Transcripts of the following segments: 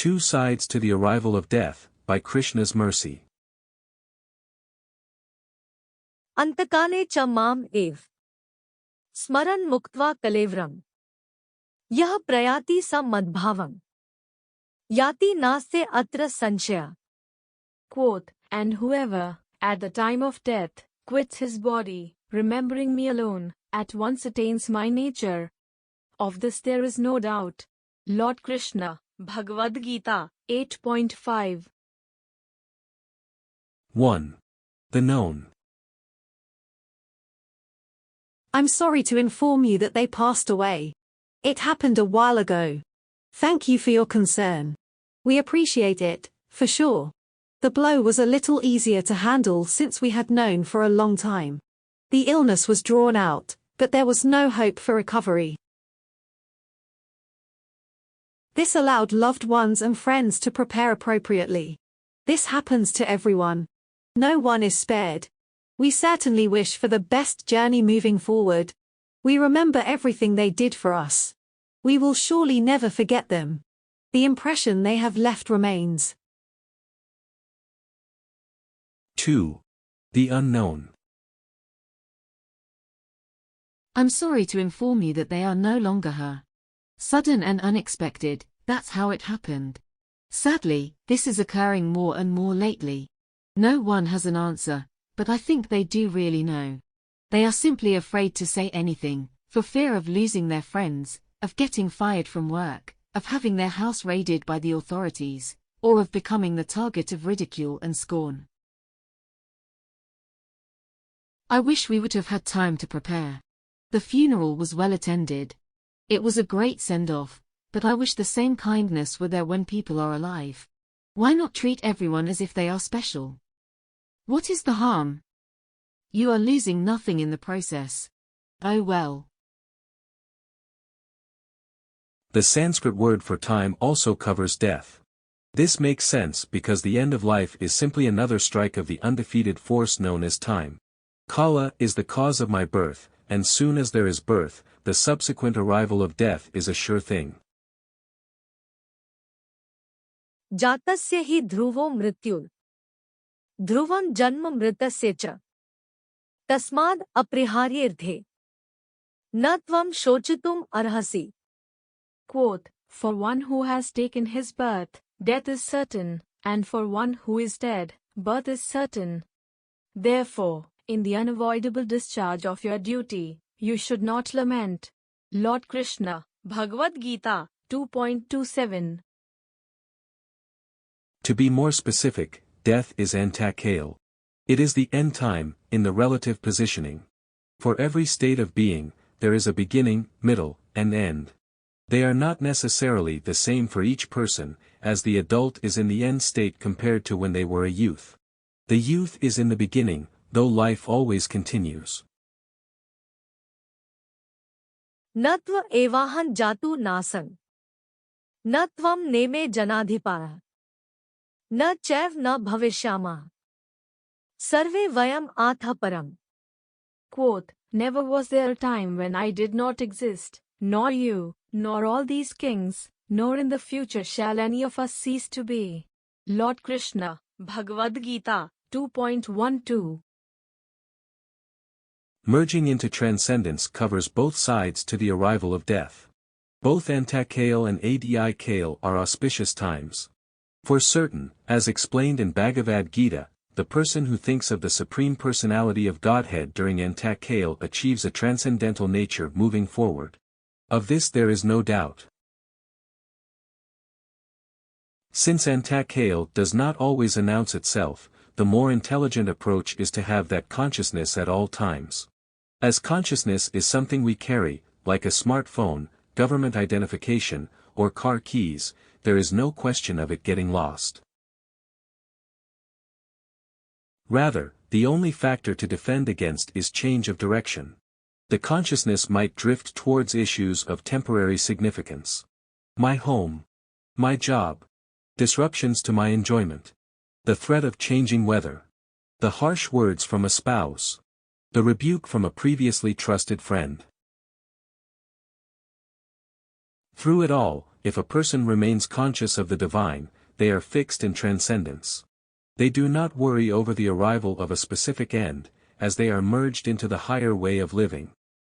Two Sides to the Arrival of Death, by Krishna's Mercy. अंतकाले च माम एव स्मरन् मुक्त्वा कलेवरम् यः प्रयाति स मद्भावम् याति नास्ते अत्र संशय. Quoth, and whoever, at the time of death, quits his body, remembering me alone, at once attains my nature. Of this there is no doubt. Lord Krishna, Bhagavad-gita, 8.5. 1. The known. I'm sorry to inform you that they passed away. It happened a while ago. Thank you for your concern. We appreciate it, for sure. The blow was a little easier to handle since we had known for a long time. The illness was drawn out, but there was no hope for recovery. This allowed loved ones and friends to prepare appropriately. This happens to everyone. No one is spared. We certainly wish for the best journey moving forward. We remember everything they did for us. We will surely never forget them. The impression they have left remains. 2. The unknown. I'm sorry to inform you that they are no longer her. Sudden and unexpected, that's how it happened. Sadly, this is occurring more and more lately. No one has an answer, but I think they do really know. They are simply afraid to say anything, for fear of losing their friends, of getting fired from work, of having their house raided by the authorities, or of becoming the target of ridicule and scorn. I wish we would have had time to prepare. The funeral was well attended. It was a great send-off, but I wish the same kindness were there when people are alive. Why not treat everyone as if they are special? What is the harm? You are losing nothing in the process. Oh well. The Sanskrit word for time also covers death. This makes sense because the end of life is simply another strike of the undefeated force known as time. Kala is the cause of my birth, and soon as there is birth, the subsequent arrival of death is a sure thing. जातस्य हि ध्रुवो मृत्युर् ध्रुवं जन्म मृतस्य च तस्माद् अपरिहार्येऽर्थे न त्वं शोचितुम् अर्हसि. Quoth, for one who has taken his birth, death is certain, and for one who is dead, birth is certain. Therefore, in the unavoidable discharge of your duty, you should not lament. Lord Krishna, Bhagavad-gita, 2.27. To be more specific, death is antakale. It is the end time, in the relative positioning. For every state of being, there is a beginning, middle, and end. They are not necessarily the same for each person, as the adult is in the end state compared to when they were a youth. The youth is in the beginning, though life always continues. न त्व एवाहं जातु नासं न त्वं नेमे जनाधिपाः न चैव न भविष्यामः सर्वे वयम् आतः परम्. Quoth, never was there a time when I did not exist, nor you, nor all these kings, nor in the future shall any of us cease to be. Lord Krishna, Bhagavad-gita, 2.12. Merging into transcendence covers both sides to the arrival of death. Both antakale and adikale are auspicious times. For certain, as explained in Bhagavad-gita, the person who thinks of the Supreme Personality of Godhead during antakale achieves a transcendental nature moving forward. Of this there is no doubt. Since antakale does not always announce itself, the more intelligent approach is to have that consciousness at all times. As consciousness is something we carry, like a smartphone, government identification, or car keys, there is no question of it getting lost. Rather, the only factor to defend against is change of direction. The consciousness might drift towards issues of temporary significance. My home. My job. Disruptions to my enjoyment. The threat of changing weather. The harsh words from a spouse. The rebuke from a previously trusted friend. Through it all, if a person remains conscious of the divine, they are fixed in transcendence. They do not worry over the arrival of a specific end, as they are merged into the higher way of living.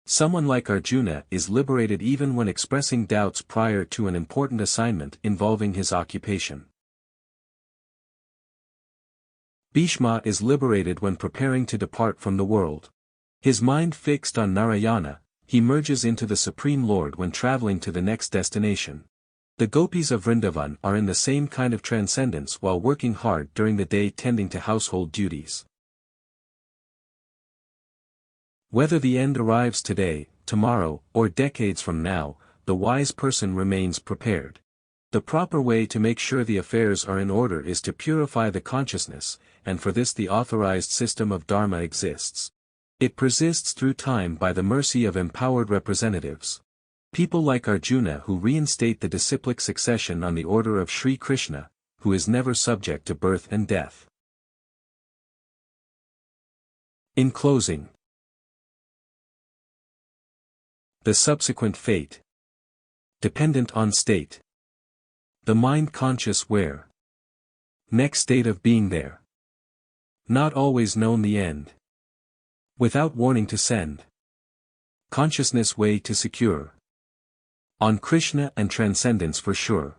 Someone like Arjuna is liberated even when expressing doubts prior to an important assignment involving his occupation. Bhishma is liberated when preparing to depart from the world. His mind fixed on Narayana, he merges into the Supreme Lord when traveling to the next destination. The gopis of Vrindavan are in the same kind of transcendence while working hard during the day tending to household duties. Whether the end arrives today, tomorrow, or decades from now, the wise person remains prepared. The proper way to make sure the affairs are in order is to purify the consciousness, and for this the authorized system of Dharma exists. It persists through time by the mercy of empowered representatives. People like Arjuna who reinstate the disciplic succession on the order of Sri Krishna, who is never subject to birth and death. In closing, the subsequent fate. Dependent on state. The mind conscious where. Next state of being there. Not always known the end. Without warning to send. Consciousness way to secure. On Krishna and transcendence for sure.